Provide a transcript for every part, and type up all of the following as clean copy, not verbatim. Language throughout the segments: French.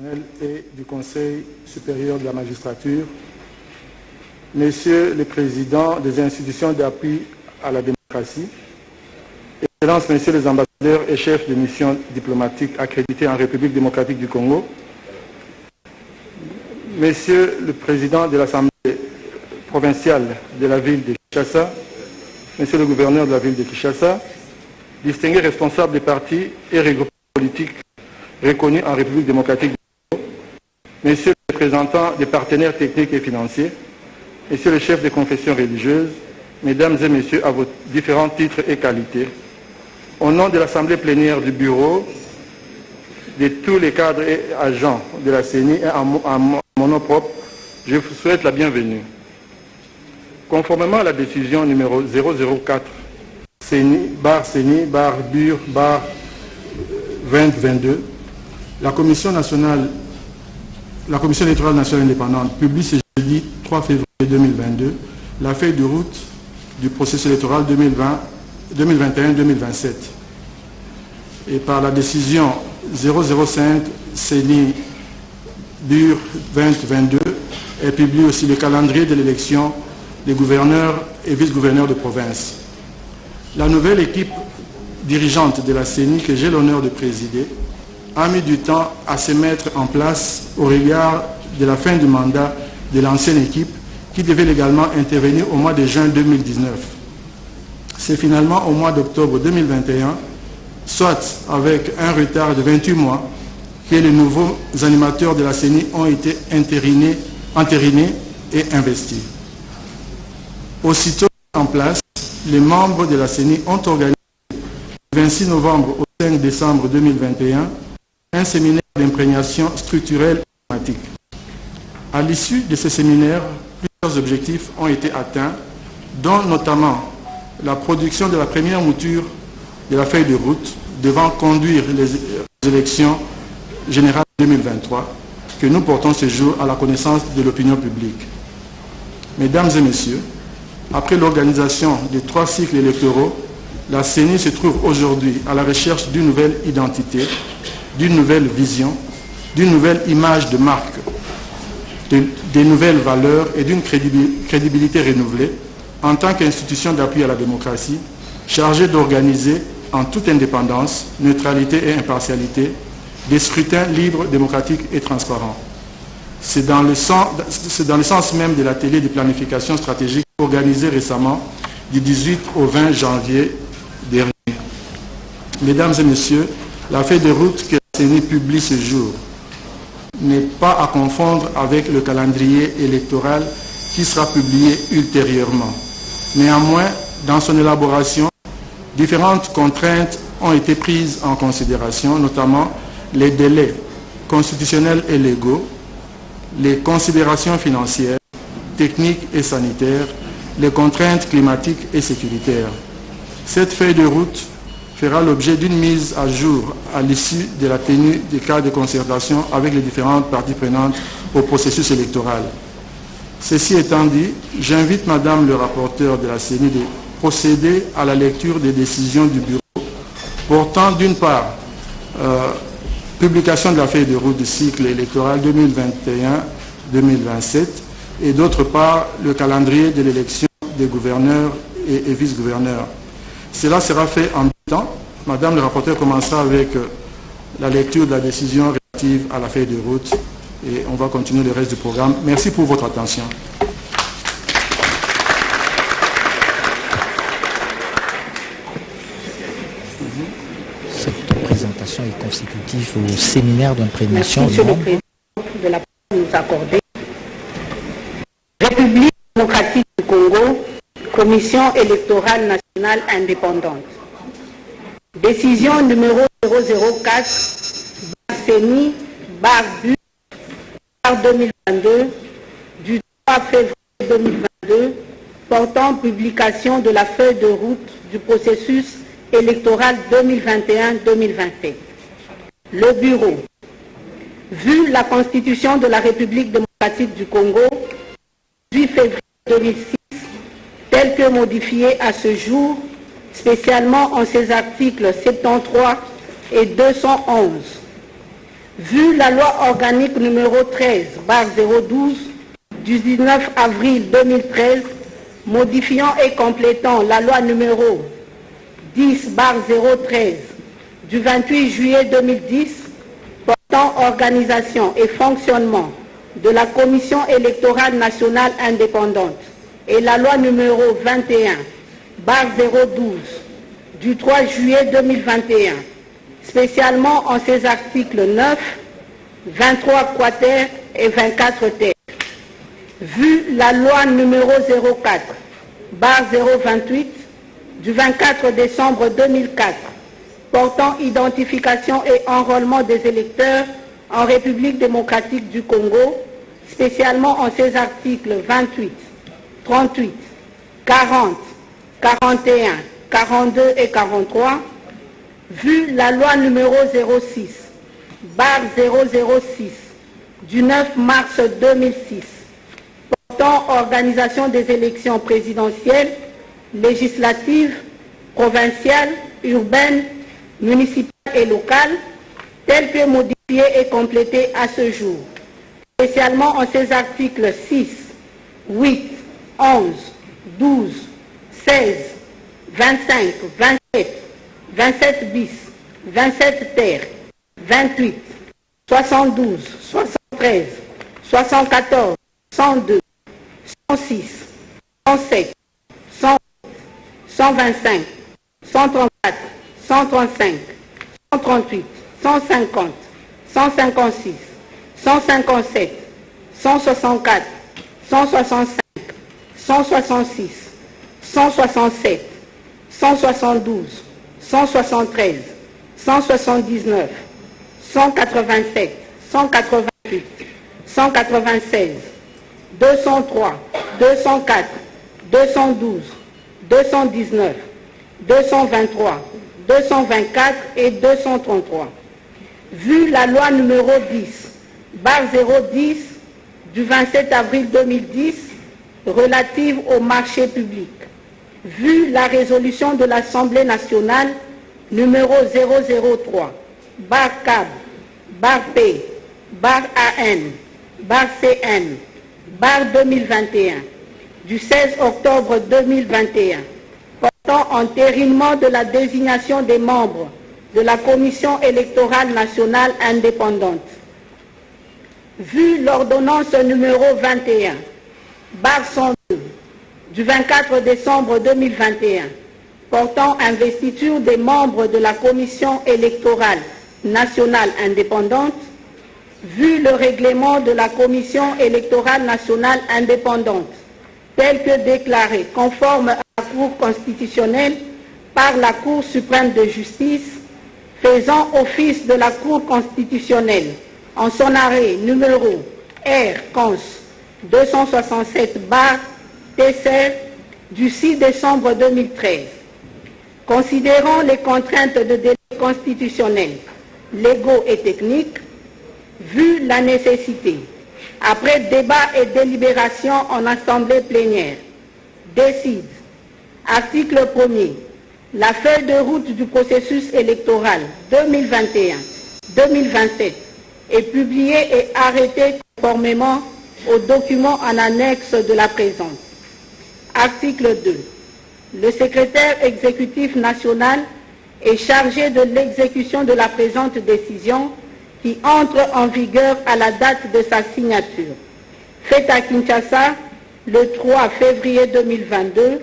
constitutionnel et du Conseil supérieur de la magistrature, Messieurs les présidents des institutions d'appui à la démocratie, Excellences, Messieurs les ambassadeurs et chefs de mission diplomatique accrédités en République démocratique du Congo, Messieurs le Président de l'Assemblée provinciale de la ville de Kinshasa, Monsieur le gouverneur de la ville de Kinshasa, distingués responsables des partis et regroupements politiques reconnus en République démocratique du Congo, Messieurs les représentants des partenaires techniques et financiers, Messieurs les chefs des confessions religieuses, Mesdames et Messieurs, à vos différents titres et qualités, au nom de l'Assemblée plénière du Bureau, de tous les cadres et agents de la CENI et à mon nom propre, je vous souhaite la bienvenue. Conformément à la décision numéro 004, CENI, BUR, 2022, la Commission électorale nationale indépendante publie ce jeudi 3 février 2022 la feuille de route du processus électoral 2021-2027. Et par la décision 005 CENI BUR 2022 est publié aussi le calendrier de l'élection des gouverneurs et vice-gouverneurs de province. La nouvelle équipe dirigeante de la CENI que j'ai l'honneur de présider a mis du temps à se mettre en place au regard de la fin du mandat de l'ancienne équipe qui devait légalement intervenir au mois de juin 2019. C'est finalement au mois d'octobre 2021, soit avec un retard de 28 mois, que les nouveaux animateurs de la CENI ont été entérinés et investis. Aussitôt en place, les membres de la CENI ont organisé le 26 novembre au 5 décembre 2021 un séminaire d'imprégnation structurelle et thématique. À l'issue de ce séminaire, plusieurs objectifs ont été atteints, dont notamment la production de la première mouture de la feuille de route devant conduire les élections générales 2023 que nous portons ce jour à la connaissance de l'opinion publique. Mesdames et Messieurs, après l'organisation des 3 cycles électoraux, la CENI se trouve aujourd'hui à la recherche d'une nouvelle identité, d'une nouvelle vision, d'une nouvelle image de marque, des nouvelles valeurs et d'une crédibilité renouvelée en tant qu'institution d'appui à la démocratie, chargée d'organiser en toute indépendance, neutralité et impartialité des scrutins libres, démocratiques et transparents. C'est dans le sens même de l'atelier de planification stratégique organisé récemment du 18 au 20 janvier dernier. Mesdames et Messieurs, la feuille de route que la CENI publie ce jour n'est pas à confondre avec le calendrier électoral qui sera publié ultérieurement. Néanmoins, dans son élaboration, différentes contraintes ont été prises en considération, notamment les délais constitutionnels et légaux, les considérations financières, techniques et sanitaires, les contraintes climatiques et sécuritaires. Cette feuille de route fera l'objet d'une mise à jour à l'issue de la tenue des cas de concertation avec les différentes parties prenantes au processus électoral. Ceci étant dit, j'invite Madame le rapporteur de la CENI de procéder à la lecture des décisions du bureau portant d'une part publication de la feuille de route du cycle électoral 2021-2027 et d'autre part le calendrier de l'élection des gouverneurs et vice-gouverneurs. Cela sera fait en temps. Madame le rapporteur commencera avec la lecture de la décision relative à la feuille de route et on va continuer le reste du programme. Merci pour votre attention. Cette présentation est consécutive au séminaire d'imprégnation. Merci, Monsieur le Président, de la parole que nous accordez. République démocratique du Congo, Commission électorale nationale indépendante. Décision numéro 004, CENI, BUR, 2022, du 3 février 2022, portant publication de la feuille de route du processus électoral 2021-2027. Le Bureau, vu la Constitution de la République démocratique du Congo, 8 février 2006, telle que modifiée à ce jour, spécialement en ses articles 73 et 211, Vu la loi organique numéro 13/012 du 19 avril 2013, modifiant et complétant la loi numéro 10/013 du 28 juillet 2010, portant organisation et fonctionnement de la Commission électorale nationale indépendante, et la loi numéro 21/012 du 3 juillet 2021, spécialement en ses articles 9, 23 quater et 24 ter. Vu la loi numéro 04/028 du 24 décembre 2004, portant identification et enrôlement des électeurs en République démocratique du Congo, spécialement en ses articles 28, 38, 40, 41, 42 et 43, vu la loi numéro 06/006 du 9 mars 2006, portant organisation des élections présidentielles, législatives, provinciales, urbaines, municipales et locales, telles que modifiées et complétées à ce jour, spécialement en ses articles 6, 8, 11, 12, 16, 25, 27, 27 bis, 27 ter, 28, 72, 73, 74, 102, 106, 107, 108, 125, 134, 135, 138, 150, 156, 157, 164, 165, 166, 167, 172, 173, 179, 187, 188, 196, 203, 204, 212, 219, 223, 224 et 233. Vu la loi numéro 10/010 du 27 avril 2010 relative au marché public, vu la résolution de l'Assemblée nationale numéro 003/P/AN/CN/2021 du 16 octobre 2021 portant entérinement de la désignation des membres de la Commission électorale nationale indépendante. Vu l'ordonnance numéro 21/102 du 24 décembre 2021 portant investiture des membres de la Commission électorale nationale indépendante, vu le règlement de la Commission électorale nationale indépendante tel que déclaré conforme à la Cour constitutionnelle par la Cour suprême de justice, faisant office de la Cour constitutionnelle en son arrêt numéro R-Cons 267/TCR du 6 décembre 2013. Considérant les contraintes de délai constitutionnels, légaux et techniques, vu la nécessité, après débat et délibération en assemblée plénière, décide, article 1er, la feuille de route du processus électoral 2021-2027 est publiée et arrêtée conformément aux documents en annexe de la présente. Article 2. Le secrétaire exécutif national est chargé de l'exécution de la présente décision qui entre en vigueur à la date de sa signature. Faite à Kinshasa le 3 février 2022,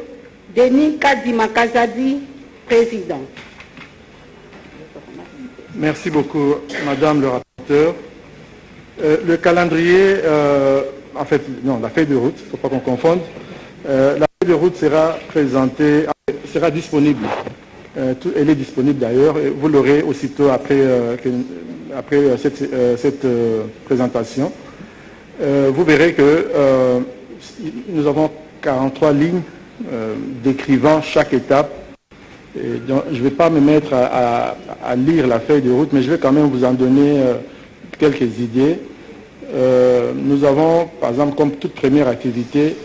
Denis Kadima Kazadi, président. Merci beaucoup, Madame le rapporteur. Le calendrier, en fait, non, la feuille de route, il ne faut pas qu'on confonde. La feuille de route sera présentée, sera disponible. Elle est disponible d'ailleurs, et vous l'aurez aussitôt après cette présentation. Vous verrez que nous avons 43 lignes décrivant chaque étape. Et donc, je ne vais pas me mettre à lire la feuille de route, mais je vais quand même vous en donner quelques idées. Nous avons, par exemple, comme toute première activité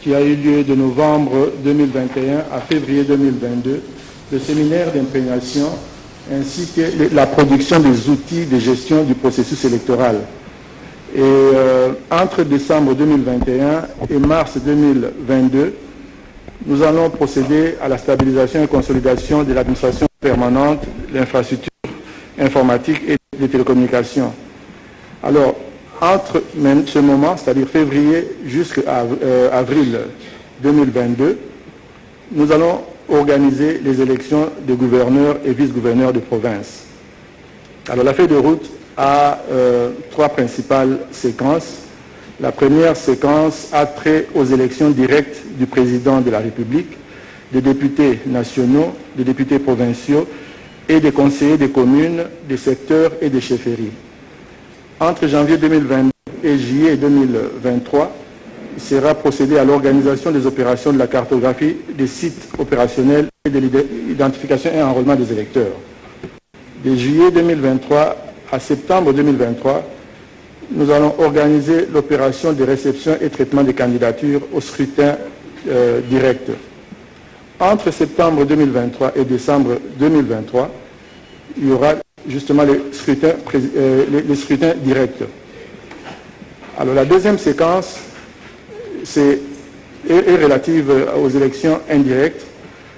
qui a eu lieu de novembre 2021 à février 2022, le séminaire d'imprégnation ainsi que la production des outils de gestion du processus électoral. Et entre décembre 2021 et mars 2022, nous allons procéder à la stabilisation et consolidation de l'administration permanente, l'infrastructure informatique et des télécommunications. Alors, entre même ce moment, c'est-à-dire février jusqu'à avril 2022, nous allons organiser les élections de gouverneurs et vice-gouverneurs de province. Alors, la feuille de route a trois principales séquences. La première séquence a trait aux élections directes du président de la République, des députés nationaux, des députés provinciaux et des conseillers des communes, des secteurs et des chefferies. Entre janvier 2022 et juillet 2023, il sera procédé à l'organisation des opérations de la cartographie des sites opérationnels et de l'identification et enrôlement des électeurs. De juillet 2023 à septembre 2023, nous allons organiser l'opération de réception et traitement des candidatures au scrutin direct. Entre septembre 2023 et décembre 2023, il y aura justement les scrutins directs. Alors la deuxième séquence est relative aux élections indirectes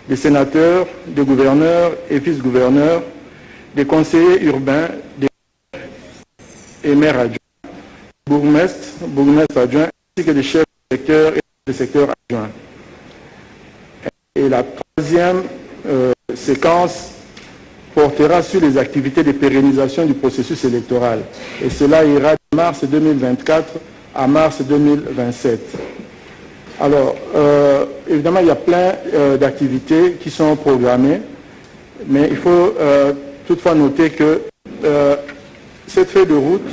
des sénateurs, des gouverneurs et vice-gouverneurs, des conseillers urbains, des et maires adjoints, bourgmestres adjoints, ainsi que des chefs de secteur et des secteurs adjoints. Et la troisième séquence portera sur les activités de pérennisation du processus électoral. Et cela ira de mars 2024 à mars 2027. Alors, évidemment, il y a plein d'activités qui sont programmées, mais il faut toutefois noter que cette feuille de route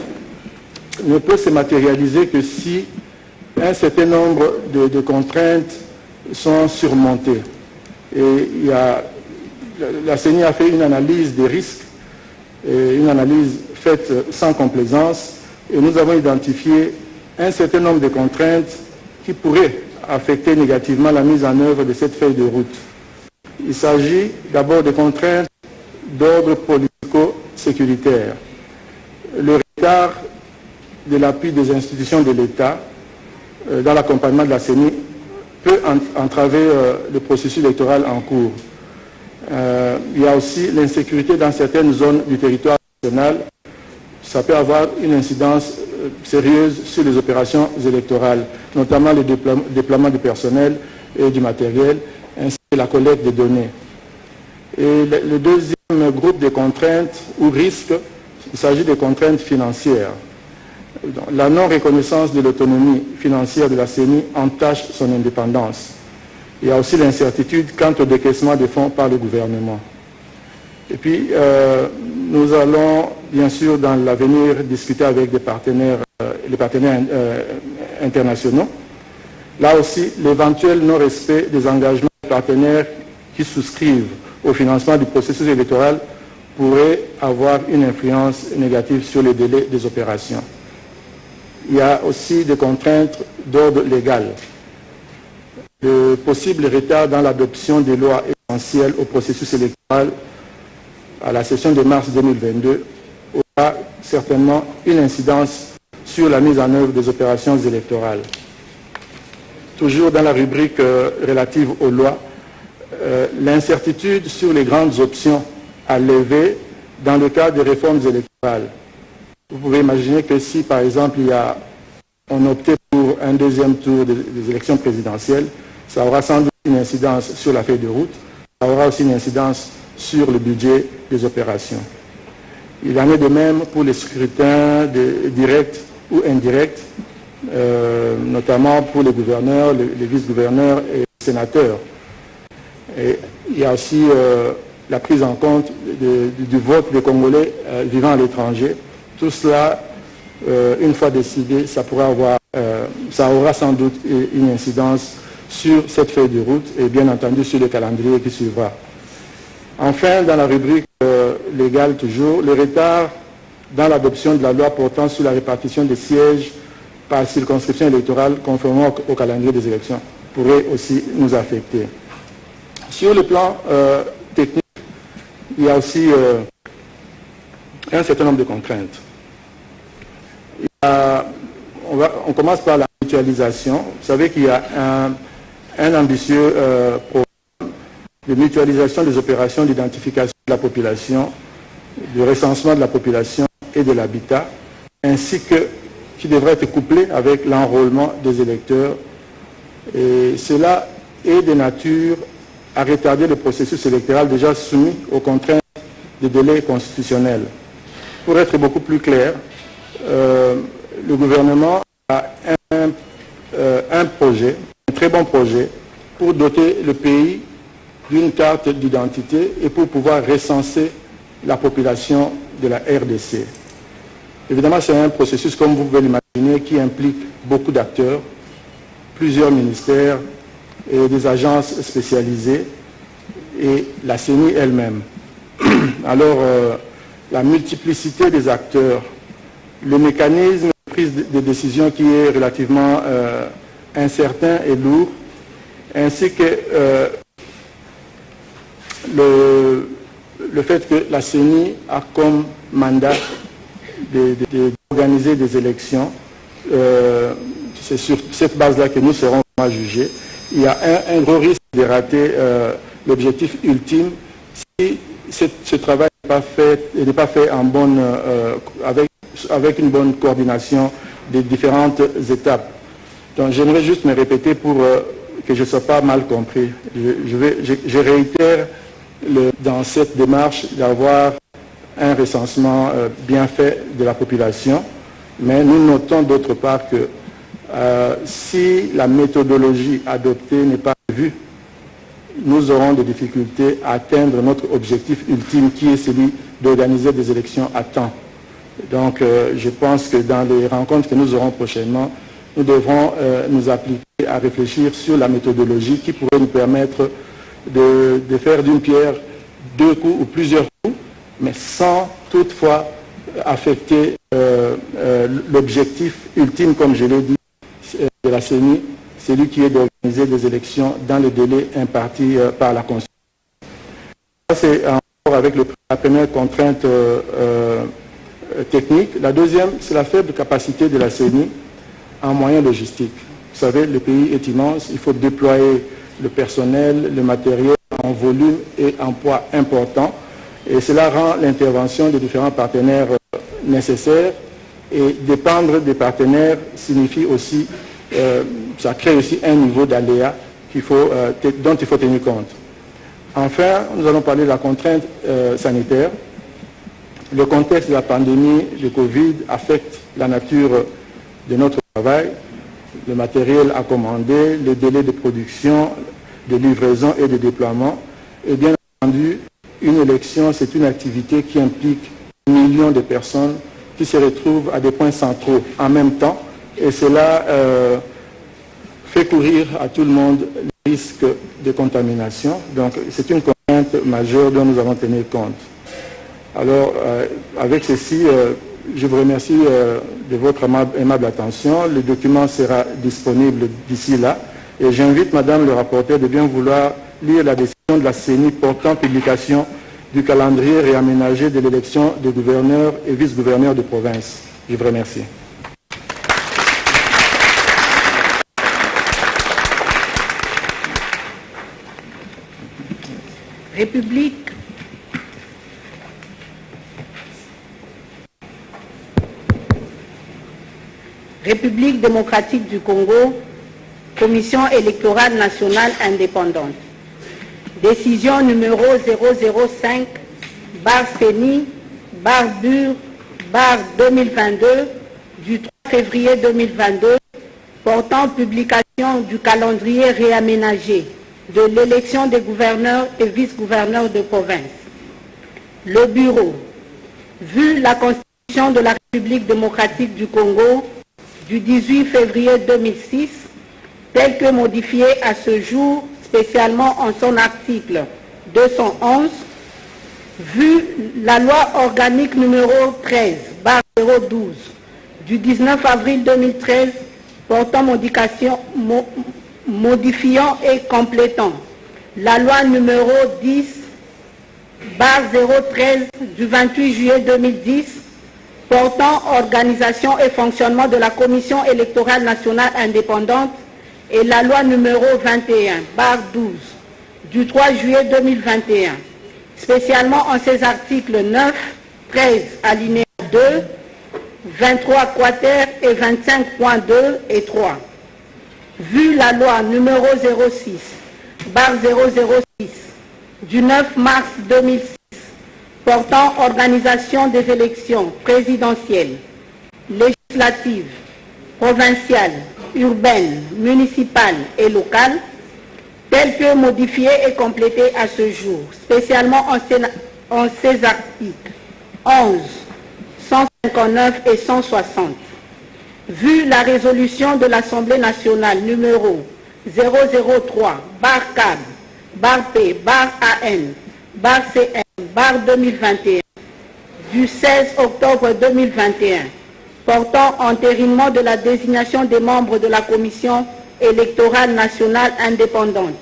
ne peut se matérialiser que si un certain nombre de contraintes sont surmontées. Et la CENI a fait une analyse des risques, une analyse faite sans complaisance, et nous avons identifié un certain nombre de contraintes qui pourraient affecter négativement la mise en œuvre de cette feuille de route. Il s'agit d'abord de contraintes d'ordre politico-sécuritaire. Le retard de l'appui des institutions de l'État dans l'accompagnement de la CENI peut entraver le processus électoral en cours. Il y a aussi l'insécurité dans certaines zones du territoire national. Ça peut avoir une incidence sérieuse sur les opérations électorales, notamment le déploiement du personnel et du matériel, ainsi que la collecte des données. Et le deuxième groupe de contraintes ou risques, il s'agit des contraintes financières. La non-reconnaissance de l'autonomie financière de la CENI entache son indépendance. Il y a aussi l'incertitude quant au décaissement des fonds par le gouvernement. Et puis, nous allons, bien sûr, dans l'avenir, discuter avec les partenaires internationaux. Là aussi, l'éventuel non-respect des engagements des partenaires qui souscrivent au financement du processus électoral pourrait avoir une influence négative sur les délais des opérations. Il y a aussi des contraintes d'ordre légal. Le possible retard dans l'adoption des lois essentielles au processus électoral à la session de mars 2022 aura certainement une incidence sur la mise en œuvre des opérations électorales. Toujours dans la rubrique relative aux lois, l'incertitude sur les grandes options à lever dans le cadre des réformes électorales. Vous pouvez imaginer que si, par exemple, on optait pour un deuxième tour des élections présidentielles, ça aura sans doute une incidence sur la feuille de route, ça aura aussi une incidence sur le budget des opérations. Il en est de même pour les scrutins directs ou indirects, notamment pour les gouverneurs, les vice-gouverneurs et les sénateurs. Et il y a aussi la prise en compte du vote des Congolais vivant à l'étranger. Tout cela, une fois décidé, ça aura sans doute une incidence sur cette feuille de route et bien entendu sur le calendrier qui suivra. Enfin, dans la rubrique légale toujours, le retard dans l'adoption de la loi portant sur la répartition des sièges par circonscription électorale conformément au calendrier des élections pourrait aussi nous affecter. Sur le plan technique, il y a aussi un certain nombre de contraintes. On commence par la mutualisation. Vous savez qu'il y a un ambitieux programme de mutualisation des opérations d'identification de la population, de recensement de la population et de l'habitat, ainsi que qui devrait être couplé avec l'enrôlement des électeurs. Et cela est de nature à retarder le processus électoral déjà soumis aux contraintes des délais constitutionnels. Pour être beaucoup plus clair, le gouvernement a un projet, un très bon projet, pour doter le pays d'une carte d'identité et pour pouvoir recenser la population de la RDC. Évidemment, c'est un processus, comme vous pouvez l'imaginer, qui implique beaucoup d'acteurs, plusieurs ministères et des agences spécialisées et la CENI elle-même. Alors, la multiplicité des acteurs, le mécanisme de prise de décision qui est relativement incertain et lourd, ainsi que le fait que la CENI a comme mandat d'organiser des élections. C'est sur cette base-là que nous serons vraiment jugés. Il y a un gros risque de rater l'objectif ultime si ce travail n'est pas fait en avec une bonne coordination des différentes étapes. Donc j'aimerais juste me répéter pour que je ne sois pas mal compris. Je réitère dans cette démarche d'avoir un recensement bien fait de la population, mais nous notons d'autre part que si la méthodologie adoptée n'est pas vue, nous aurons des difficultés à atteindre notre objectif ultime qui est celui d'organiser des élections à temps. Donc je pense que dans les rencontres que nous aurons prochainement, nous devrons nous appliquer à réfléchir sur la méthodologie qui pourrait nous permettre de faire d'une pierre deux coups ou plusieurs coups, mais sans toutefois affecter l'objectif ultime, comme je l'ai dit, de la CENI, celui qui est d'organiser des élections dans le délai imparti par la Constitution. Ça, c'est en rapport avec la première contrainte technique. La deuxième, c'est la faible capacité de la CENI en moyens logistiques. Vous savez, le pays est immense, il faut déployer le personnel, le matériel en volume et en poids important. Et cela rend l'intervention des différents partenaires nécessaire. Et dépendre des partenaires signifie aussi, ça crée aussi un niveau d'aléa dont il faut tenir compte. Enfin, nous allons parler de la contrainte sanitaire. Le contexte de la pandémie de Covid affecte la nature de notre travail, le matériel à commander, les délais de production, de livraison et de déploiement. Et bien entendu, une élection, c'est une activité qui implique millions de personnes qui se retrouvent à des points centraux en même temps. Et cela fait courir à tout le monde le risque de contamination. Donc c'est une contrainte majeure dont nous avons tenu compte. Alors, avec ceci, je vous remercie de votre aimable attention. Le document sera disponible d'ici là. Et j'invite Madame le rapporteur de bien vouloir lire la décision de la CENI portant publication du calendrier réaménagé de l'élection des gouverneurs et vice-gouverneurs de province. Je vous remercie. République démocratique du Congo, Commission électorale nationale indépendante. Décision numéro 005/CENI/BUR/2022 du 3 février 2022 portant publication du calendrier réaménagé de l'élection des gouverneurs et vice-gouverneurs de province. Le Bureau, vu la Constitution de la République démocratique du Congo du 18 février 2006, telle que modifiée à ce jour, spécialement en son article 211, vu la loi organique numéro 13/012 du 19 avril 2013 portant modifiant et complétant la loi numéro barre 013 du 28 juillet 2010 portant organisation et fonctionnement de la Commission électorale nationale indépendante et la loi numéro 21, barre 12 du 3 juillet 2021, spécialement en ses articles 9, 13, alinéa 2, 23 quater et 25.2 et 3. Vu la loi numéro 06, barre 006, du 9 mars 2006, portant organisation des élections présidentielles, législatives, provinciales, urbaines, municipales et locales, telles que modifiées et complétées à ce jour, spécialement en ces articles 11, 159 et 160. Vu la résolution de l'Assemblée nationale numéro 003, barre CAB, barre P, barre AN, barre CN, barre 2021, du 16 octobre 2021, portant entérinement de la désignation des membres de la Commission électorale nationale indépendante.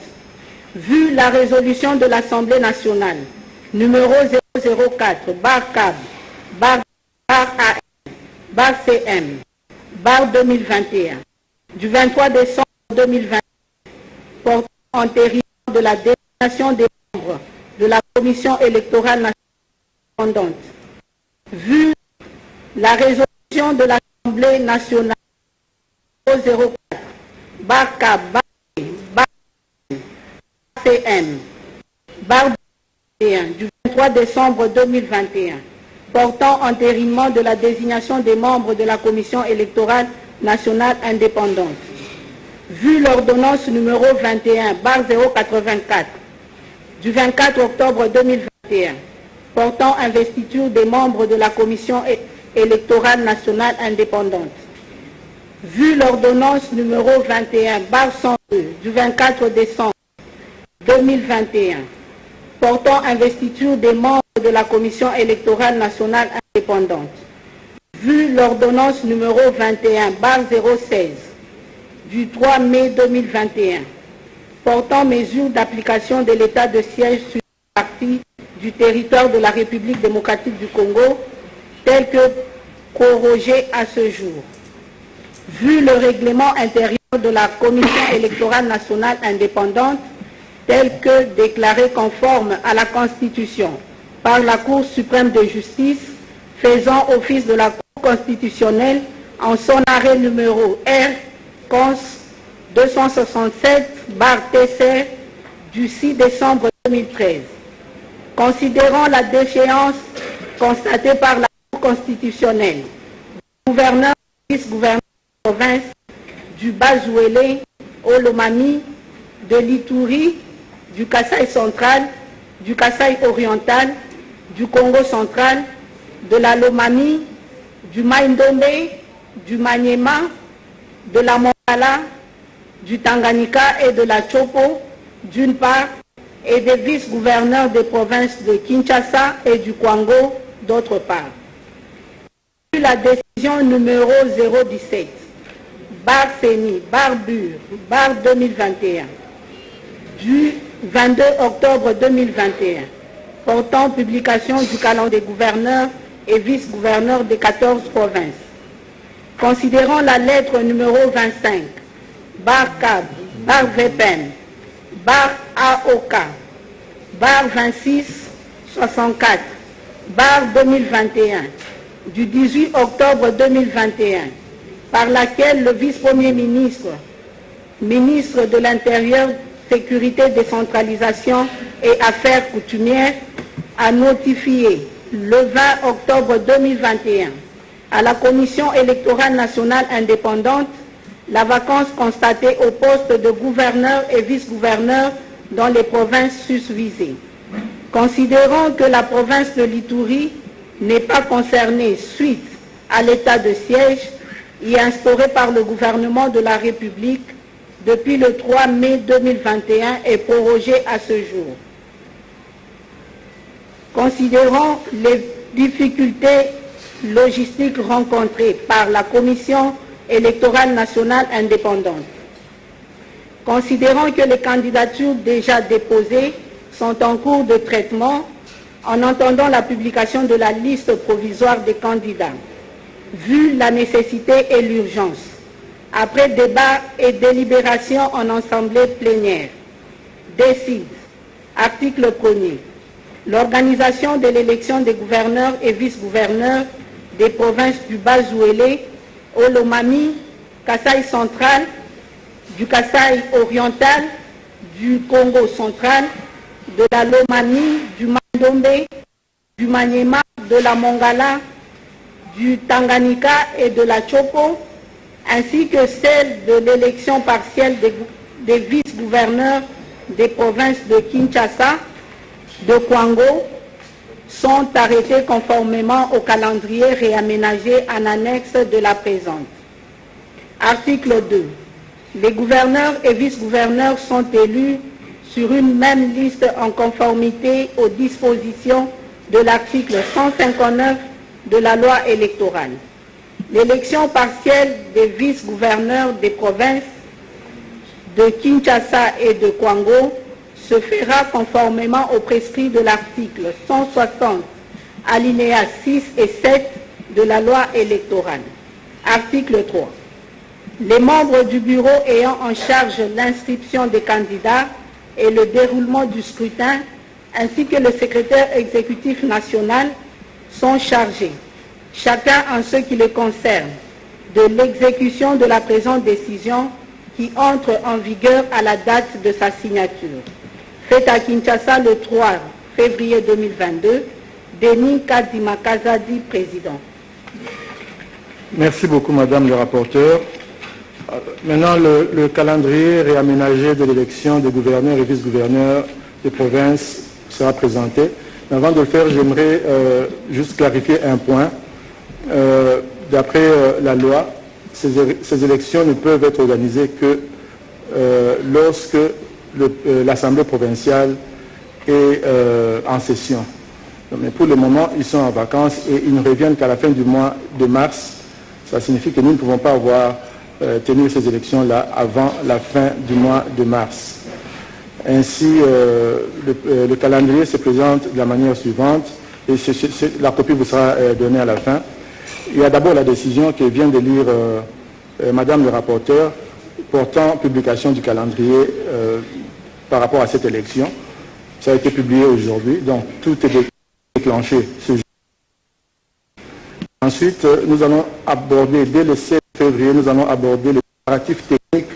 Vu la résolution de l'Assemblée nationale numéro 004, barre CAB, barre AN, barre CM, barre 2021, du 23 décembre 2021, portant entérinement de la désignation des membres de la Commission électorale nationale indépendante. Vu la résolution de l'Assemblée nationale 04, barre CAB, barre CM, barre 2021, du 23 décembre 2021, portant entérinement de la désignation des membres de la Commission électorale nationale indépendante. Vu l'ordonnance numéro 21, barre 084, du 24 octobre 2021, portant investiture des membres de la Commission électorale nationale indépendante. Vu l'ordonnance numéro 21, barre 102, du 24 décembre 2021, portant investiture des membres de la Commission électorale nationale indépendante. Vu l'ordonnance numéro 21, barre 016, du 3 mai 2021, portant mesures d'application de l'état de siège sur une partie du territoire de la République démocratique du Congo, tel que prorogé à ce jour. Vu le règlement intérieur de la Commission électorale nationale indépendante, tel que déclaré conforme à la Constitution par la Cour suprême de justice, faisant office de la Cour constitutionnelle en son arrêt numéro R-Cons 267-TC du 6 décembre 2013. Considérant la déchéance constatée par la Cour constitutionnelle, gouverneur et vice-gouverneur de province du Bas-Ouélé, Olomami, de l'Ituri, du Kasaï central, du Kasaï oriental, du Congo central, de la Lomami, du Maïndombe, du Maniema, de la Mongala, du Tanganyika et de la Chopo, d'une part, et des vice-gouverneurs des provinces de Kinshasa et du Kwango, d'autre part. La décision numéro 017, barre CENI, barre BUR, barre 2021, du 22 octobre 2021, portant publication du calendrier des gouverneurs et vice-gouverneurs des 14 provinces. Considérant la lettre numéro 25, barre CAB, barre VPN, barre AOK, barre 2664, barre 2021, du 18 octobre 2021, par laquelle le vice-premier ministre, ministre de l'Intérieur, Sécurité, Décentralisation et Affaires coutumières, a notifié le 20 octobre 2021 à la Commission électorale nationale indépendante la vacance constatée au poste de gouverneur et vice-gouverneur dans les provinces susvisées. Considérant que la province de l'Ituri n'est pas concernée suite à l'état de siège y instauré par le gouvernement de la République depuis le 3 mai 2021 et prorogé à ce jour. Considérant les difficultés logistiques rencontrées par la Commission électorale nationale indépendante, considérant que les candidatures déjà déposées sont en cours de traitement en entendant la publication de la liste provisoire des candidats, vu la nécessité et l'urgence, après débat et délibération en assemblée plénière, décide, article 1er, l'organisation de l'élection des gouverneurs et vice-gouverneurs des provinces du Bas-Ouélé, Olomami, Kasaï central, du Kasaï oriental, du Congo central, de la Lomami, du Mandombe, du Maniema, de la Mongala, du Tanganyika et de la Chopo, ainsi que celle de l'élection partielle des vice-gouverneurs des provinces de Kinshasa, de Kwango, sont arrêtés conformément au calendrier réaménagé en annexe de la présente. Article 2. Les gouverneurs et vice-gouverneurs sont élus sur une même liste en conformité aux dispositions de l'article 159 de la loi électorale. L'élection partielle des vice-gouverneurs des provinces de Kinshasa et de Kwango se fera conformément aux prescrits de l'article 160, alinéas 6 et 7 de la loi électorale. Article 3. Les membres du bureau ayant en charge l'inscription des candidats et le déroulement du scrutin, ainsi que le secrétaire exécutif national, sont chargés, chacun en ce qui le concerne, de l'exécution de la présente décision qui entre en vigueur à la date de sa signature. Faite à Kinshasa le 3 février 2022, Denis Kadima Kazadi, président. Merci beaucoup, Madame le rapporteur. Maintenant, le calendrier réaménagé de l'élection des gouverneurs et vice-gouverneurs des provinces sera présenté. Mais avant de le faire, j'aimerais juste clarifier un point. D'après la loi, ces élections ne peuvent être organisées que lorsque l'Assemblée provinciale est en session. Mais pour le moment, ils sont en vacances et ils ne reviennent qu'à la fin du mois de mars. Ça signifie que nous ne pouvons pas avoir tenir ces élections-là avant la fin du mois de mars. Ainsi, le calendrier se présente de la manière suivante, et la copie vous sera donnée à la fin. Il y a d'abord la décision que vient de lire Madame le rapporteur portant publication du calendrier par rapport à cette élection. Ça a été publié aujourd'hui, donc tout est déclenché ce jour. Ensuite, nous allons aborder, dès le 7 février, nous allons aborder les préparatifs techniques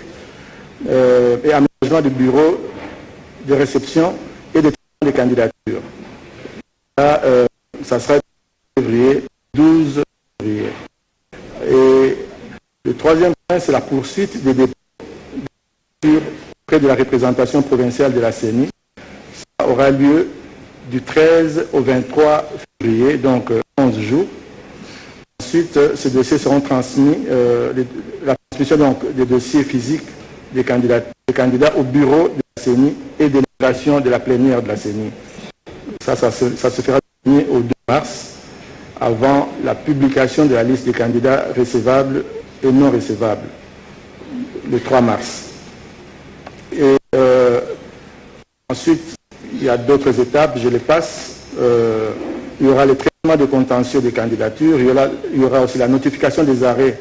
et aménagement du bureau de réception et de traitement des candidatures. Là, ça sera février, 12 février. Et le troisième point, c'est la poursuite des dépôts auprès de la représentation provinciale de la CENI. Ça aura lieu du 13 au 23 février, donc 11 jours. Ensuite, ces dossiers seront transmis, la transmission donc, des dossiers physiques des candidats au bureau de la CENI et délégation de la plénière de la CENI. Ça se fera au 2 mars, avant la publication de la liste des candidats recevables et non recevables, le 3 mars. Et ensuite, il y a d'autres étapes, je les passe. Il y aura le traitement de contentieux des candidatures, il y aura aussi la notification des arrêts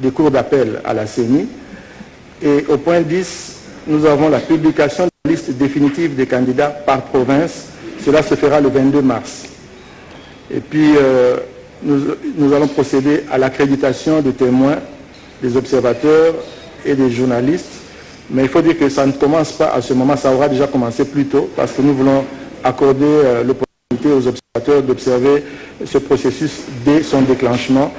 des cours d'appel à la CENI. Et au point 10, nous avons la publication de la liste définitive des candidats par province. Cela se fera le 22 mars. Et puis, nous allons procéder à l'accréditation des témoins, des observateurs et des journalistes. Mais il faut dire que ça ne commence pas à ce moment, ça aura déjà commencé plus tôt, parce que nous voulons accorder l'opportunité aux observateurs d'observer ce processus dès son déclenchement,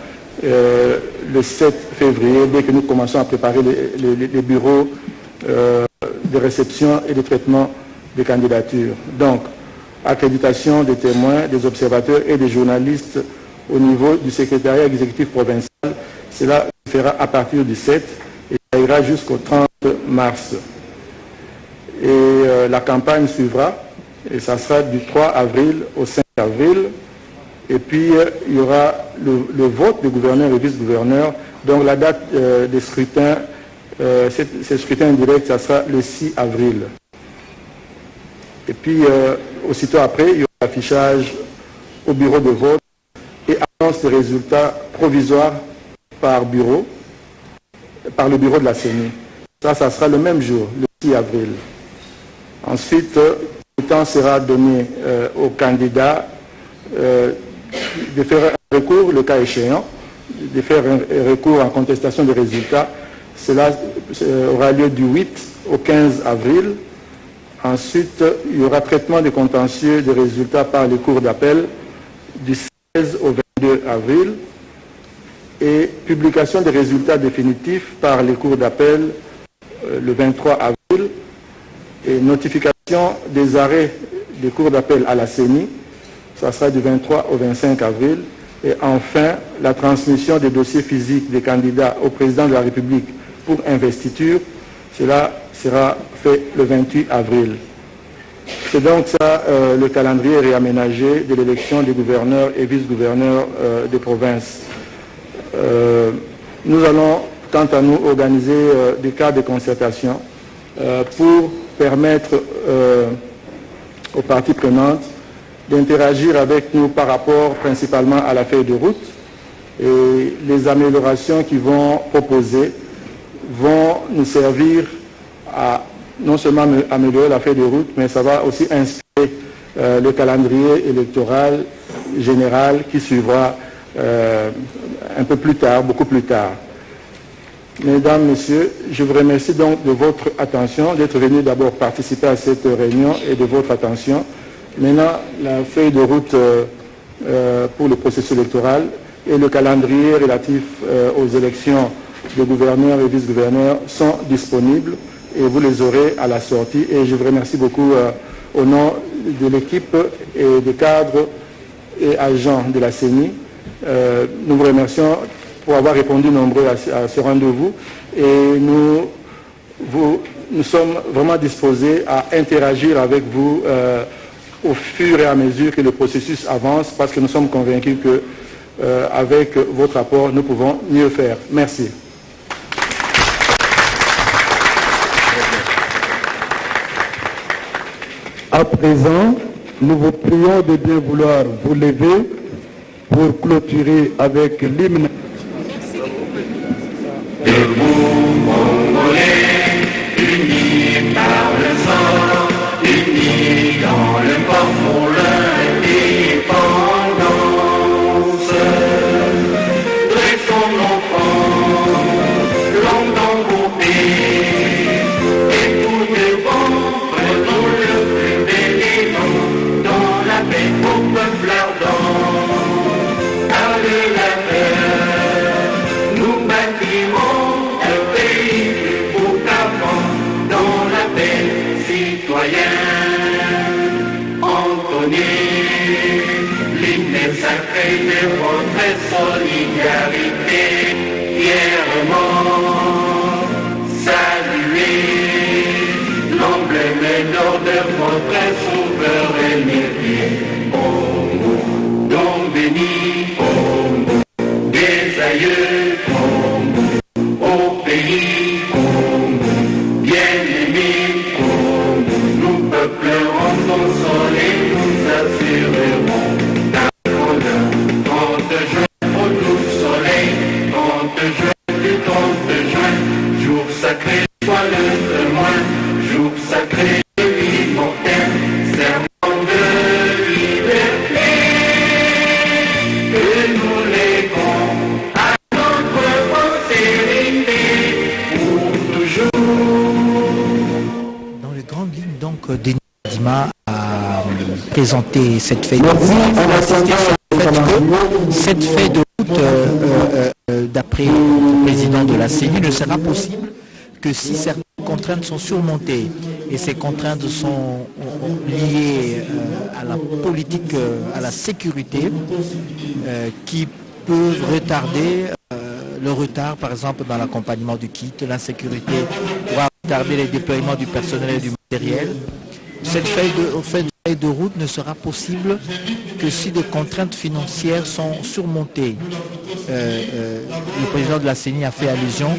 le 7 février, dès que nous commençons à préparer les bureaux de réception et de traitement des candidatures. Donc, accréditation des témoins, des observateurs et des journalistes au niveau du secrétariat exécutif provincial. Cela se fera à partir du 7 et ça ira jusqu'au 30 mars. Et la campagne suivra, et ça sera du 3 avril au 5 avril. Et puis, il y aura le vote des gouverneurs et vice-gouverneurs. Donc, la date des scrutins, ces scrutins indirects, ça sera le 6 avril. Et puis, aussitôt après, il y l'affichage au bureau de vote et annonce les résultats provisoires par le bureau de la CENI. Ça sera le même jour, le 6 avril. Ensuite, le temps sera donné aux candidats de faire un recours, le cas échéant, de faire un recours en contestation des résultats. Cela aura lieu du 8 au 15 avril. Ensuite, il y aura traitement des contentieux des résultats par les cours d'appel du 16 au 22 avril et publication des résultats définitifs par les cours d'appel le 23 avril et notification des arrêts des cours d'appel à la CENI. Ça sera du 23 au 25 avril. Et enfin, la transmission des dossiers physiques des candidats au président de la République pour investiture. Cela sera fait le 28 avril. C'est donc ça le calendrier réaménagé de l'élection des gouverneurs et vice-gouverneurs des provinces. Nous allons, quant à nous, organiser des cas de concertation pour permettre aux parties prenantes d'interagir avec nous par rapport principalement à la feuille de route. Et les améliorations qu'ils vont proposer vont nous servir à non seulement améliorer la feuille de route, mais ça va aussi inspirer le calendrier électoral général qui suivra un peu plus tard, beaucoup plus tard. Mesdames, Messieurs, je vous remercie donc de votre attention, d'être venus d'abord participer à cette réunion et de votre attention. Maintenant, la feuille de route pour le processus électoral et le calendrier relatif aux élections de gouverneurs et vice-gouverneurs sont disponibles et vous les aurez à la sortie. Et je vous remercie beaucoup au nom de l'équipe et des cadres et agents de la CENI. Nous vous remercions pour avoir répondu nombreux à ce rendez-vous et nous sommes vraiment disposés à interagir avec vous au fur et à mesure que le processus avance, parce que nous sommes convaincus que avec votre apport, nous pouvons mieux faire. Merci. À présent, nous vous prions de bien vouloir vous lever pour clôturer avec l'hymne. Debout, Congolais, unis par le sang, unis dans le corps pour l'indépendance. Dressons nos francs, langue embourpée, et tout devant, prenons le plus bel élan, dans la paix au peuple ardent. Avec la paix, nous bâtirons un pays plus beau qu'avant, dans la paix citoyenne. Entonnez l'hymne sacré de votre solidarité, fièrement saluez l'emblème d'or de votre souveraineté. Congo, don béni, Congo, des aïeux, Congo, au pays, Congo, bien-aimé, Congo, nous peuplerons ton soleil, nous assurerons ta bonheur. 30 juin, au doux soleil, 30 juin du 30 juin, jour sacré, sois le témoin, jour sacré et immortel, serment de liberté, que nous léguons à notre postérité pour toujours. Dans les grandes lignes, donc, Denis Kadima a présenté cette feuille de route. Cette feuille de route, d'après le président de la CENI, ne sera possible que si certaines contraintes sont surmontées. Et ces contraintes sont liées à la politique, à la sécurité, qui peuvent retarder le retard, par exemple, dans l'accompagnement du kit. L'insécurité pourra retarder les déploiements du personnel et du matériel. Cette feuille de route ne sera possible que si des contraintes financières sont surmontées. Le président de la CENI a fait allusion.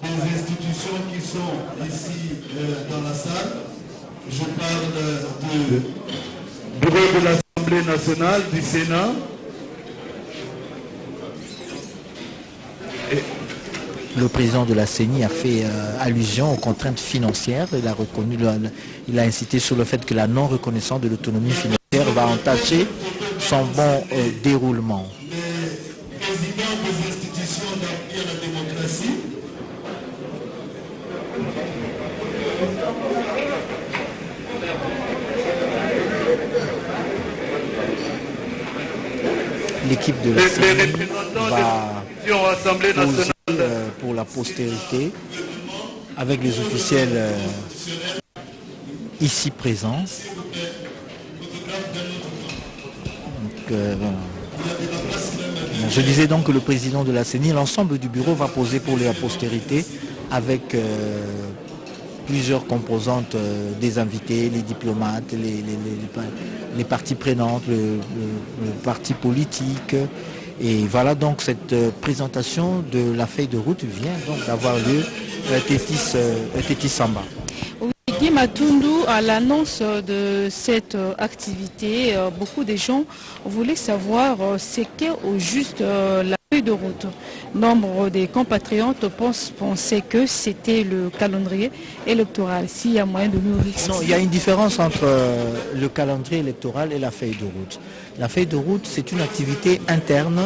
Les institutions qui sont ici dans la salle, Je parle du bureau de l'Assemblée nationale, du Sénat. Le président de la CENI a fait allusion aux contraintes financières. Il a reconnu, il a incité sur le fait que la non-reconnaissance de l'autonomie financière va entacher son bon déroulement. Les présidents des institutions d'appui à la démocratie. L'équipe de la CENI va Assemblée nationale pour la postérité avec les officiels ici présents. Donc, je disais donc que le président de la CENI, l'ensemble du bureau va poser pour la postérité avec plusieurs composantes des invités, les diplomates, les parties prenantes, le parti politique. Et voilà donc cette présentation de la feuille de route vient donc d'avoir lieu Tétis Samba. Guy Matundu, à l'annonce de cette activité, beaucoup de gens voulaient savoir ce qu'est au juste la feuille de route. Nombre des compatriotes pensaient que c'était le calendrier électoral. S'il y a moyen de nous expliquer. Non, il y a une différence entre le calendrier électoral et la feuille de route. La feuille de route, c'est une activité interne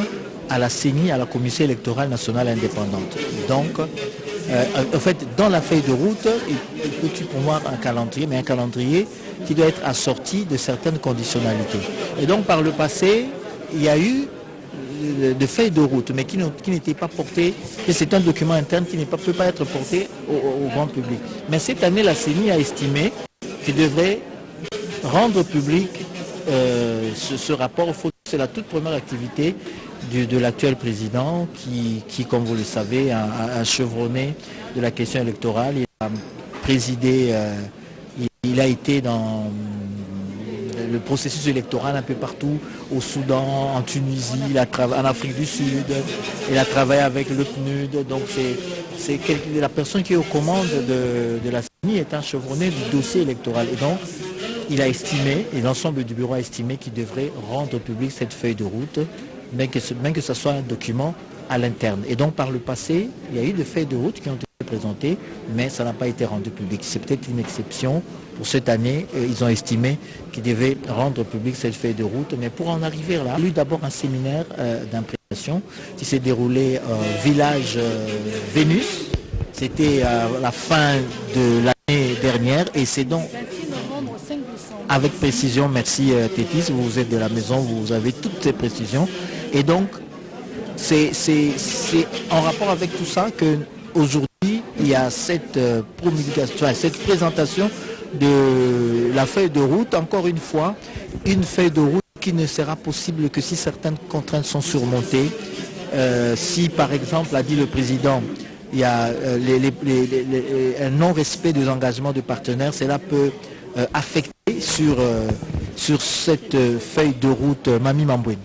à la CENI, à la Commission électorale nationale indépendante. Donc, en fait, dans la feuille de route, il peut y avoir un calendrier, mais un calendrier qui doit être assorti de certaines conditionnalités. Et donc, par le passé, il y a eu des feuilles de route, mais qui n'étaient pas portées, que c'est un document interne qui ne peut pas être porté au grand public. Mais cette année, la CENI a estimé qu'il devrait rendre public ce rapport. C'est la toute première activité de l'actuel président qui, comme vous le savez, a chevronné de la question électorale. Il a présidé, il a été dans le processus électoral un peu partout, au Soudan, en Tunisie, en Afrique du Sud. Il a travaillé avec le PNUD. Donc c'est la personne qui est aux commandes de la CENI est un chevronné du dossier électoral. Et donc, il a estimé, et l'ensemble du bureau a estimé qu'il devrait rendre public cette feuille de route, même que ce soit un document à l'interne. Et donc par le passé, il y a eu des feuilles de route qui ont été présentées, mais ça n'a pas été rendu public. C'est peut-être une exception. Pour cette année, ils ont estimé qu'ils devaient rendre public cette feuille de route. Mais pour en arriver là, il y a eu d'abord un séminaire d'imprégnation qui s'est déroulé au village Vénus. C'était à la fin de l'année dernière et c'est donc... Avec précision, merci Tétis, vous êtes de la maison, vous avez toutes ces précisions. Et donc, c'est en rapport avec tout ça qu'aujourd'hui, il y a cette promulgation, cette présentation de la feuille de route. Encore une fois, une feuille de route qui ne sera possible que si certaines contraintes sont surmontées. Si, par exemple, a dit le président, il y a un non-respect des engagements de partenaires, cela peut affecter sur cette feuille de route Mami Mambouine.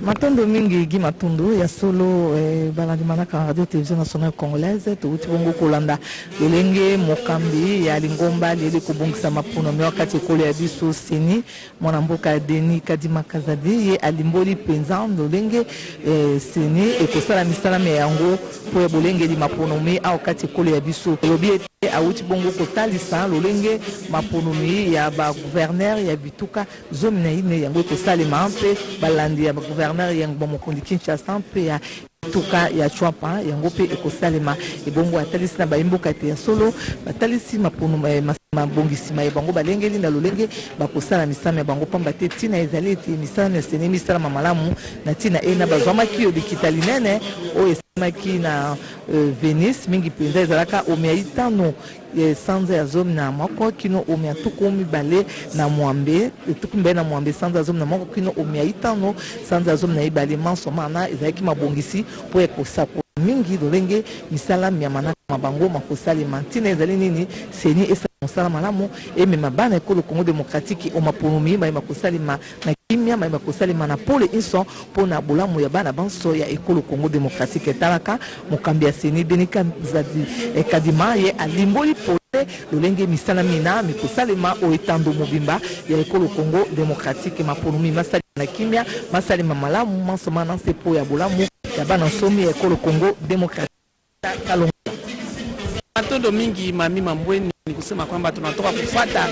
Matondo mingi Guy Matundu ya solo balandi manaka radio télévision nationale congolaise tuuti bongo kolanda lolenge mokambi ya lingomba leli kubongisa mapuno wakati ekolo ya biso CENI mwana mboka Deni Kadima Kazadi ye alimboli penza lolenge CENI ekosala misala me yango po bolenge di mapuno me wakati ekolo ya biso lobi auti bongo kotalisa lolenge maponomi ya ba gouverneur ya bituka zomina ine yango kosalema mpe balandi ya gouverneur yang bamokondi Kinshasa mpe ya tuka ya chwapa yango pe ekosalema ebongo atalisi na baimboka te ya solo batalisi mapono mabongisi ma bango balengeli na lolenge bakosala misala ya bango pamba te tina ezali ete misala ya CENI misala mamalamu na tina ena bazwamaki yo dikitali nene oyo esamaki na Venice mingi penza ezalaka omia itano sanza ya zomi na moko kino omia tuku mibale na mwambe tuku mibale na mwambe sanza ya zomi na moko kino omia itano sanza ya zomi na ibale mansomana ezalaki mabongisi po ekosapo mingi lolenge misala miamana mabango makosali mantina ezali nini CENI esa mosala malamu emema bana ekolo Congo démocratique omaponomi ba makosali na kimia ba makosali na pole inso pona bolamu ya bana banso ya ekolo Congo démocratique talaka mokambi ya CENI Denis Kazadi Kadima ye alimboli pole lolenge misala mina mikosalema oetando mobimba ya ekolo Congo démocratique maponumi masali na kimia masali mamalamu masoma na sepo ya bolamu ya bana somi ya ekolo Congo démocratique Kalonga. Matondo mingi mami mambweni ni kusema kwamba tunatoka kufuata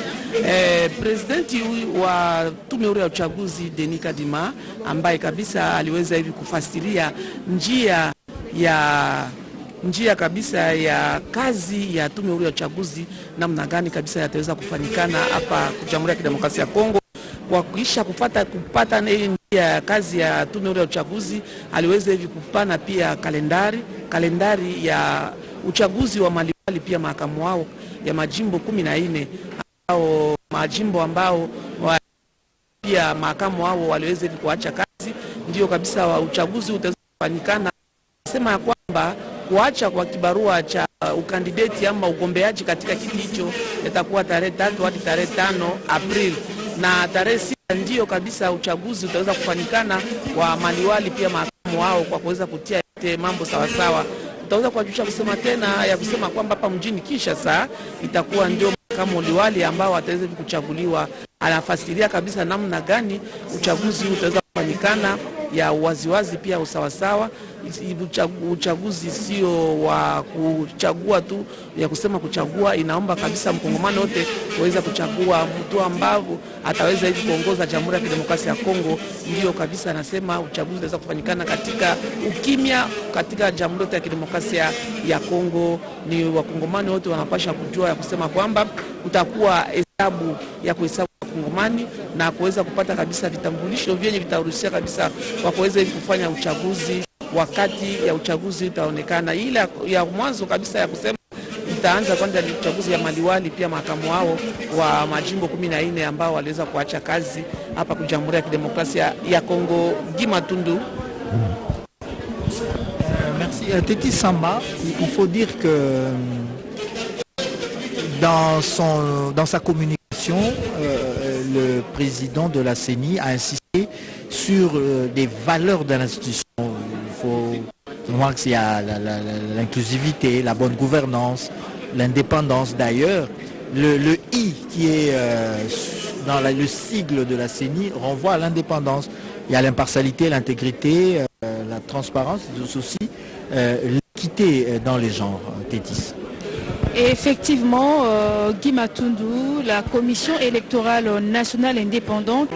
presidenti wa tume huru ya uchaguzi Denis Kadima ambaye kabisa aliweza hivi kufasiria njia kabisa ya kazi ya tume huru ya uchaguzi namna gani kabisa yataweza kufanyikana hapa Jamhuri ya Kidemokrasia ya Kongo. Kwa kuisha kupata njia ya kazi ya tume huru ya uchaguzi, aliweza hivi kupana pia kalendari ya uchaguzi wa maliwali pia makamu wao ya majimbo 14 au majimbo ambao pia makamu wao waliweza hivi kuacha kazi. Ndio kabisa wa uchaguzi utaweza kufanyikana. Sema kwamba kuacha kwa kibarua cha ukandideti ama ugombeaji katika kiti hicho itakuwa tarehe 3 hadi tarehe 5 Aprili, na tarehe 6 ndio kabisa uchaguzi utaweza kufanyikana wa maliwali pia makamu wao kwa kuweza kutia mambo sawa sawa. Tutaweza kuhakikisha kusema tena ya kusema kwamba hapa mjini Kinshasa itakuwa ndio makamu liwali ambao wataweza kuchaguliwa. Anafasiria kabisa namna gani uchaguzi utaweza kufanyikana ya waziwazi pia usawasawa. Uchaguzi sio wa kuchagua tu ya kusema kuchagua, inaomba kabisa mkongomano wote waweza kuchagua mtu ambao ataweza hivi kuongoza Jamhuri ya Kidemokrasia ya Kongo. Ndio kabisa anasema uchaguzi utaweza kufanyikana katika ukimya katika Jamhuri ya Kidemokrasia ya Kongo. Ni wakongomani wote wanapasha kujua ya kusema kwamba kutakuwa hesabu ya kuhesabu Kongomani na kuweza kupata kabisa vitambulisho vyenye vitaruhusia kabisa kwa kuweza kufanya uchaguzi. Wakati ya uchaguzi itaonekana ile ya mwanzo kabisa ya kusema itaanza kwanza ni uchaguzi ya maliwali pia makamu wao wa majimbo 14 ambao waliweza kuacha kazi hapa kwa Jamhuri ya Kidemokrasia ya Kongo. Gimatundu. Merci. Teti Samba, il faut dire que dans sa communication, le président de la CENI a insisté sur des valeurs de l'institution. Il faut voir qu'il y a l'inclusivité, la bonne gouvernance, l'indépendance. D'ailleurs, le I qui est dans le sigle de la CENI renvoie à l'indépendance. Il y a l'impartialité, l'intégrité, la transparence, aussi l'équité dans les genres. Tétis. Et effectivement, Guy Matundu, la commission électorale nationale indépendante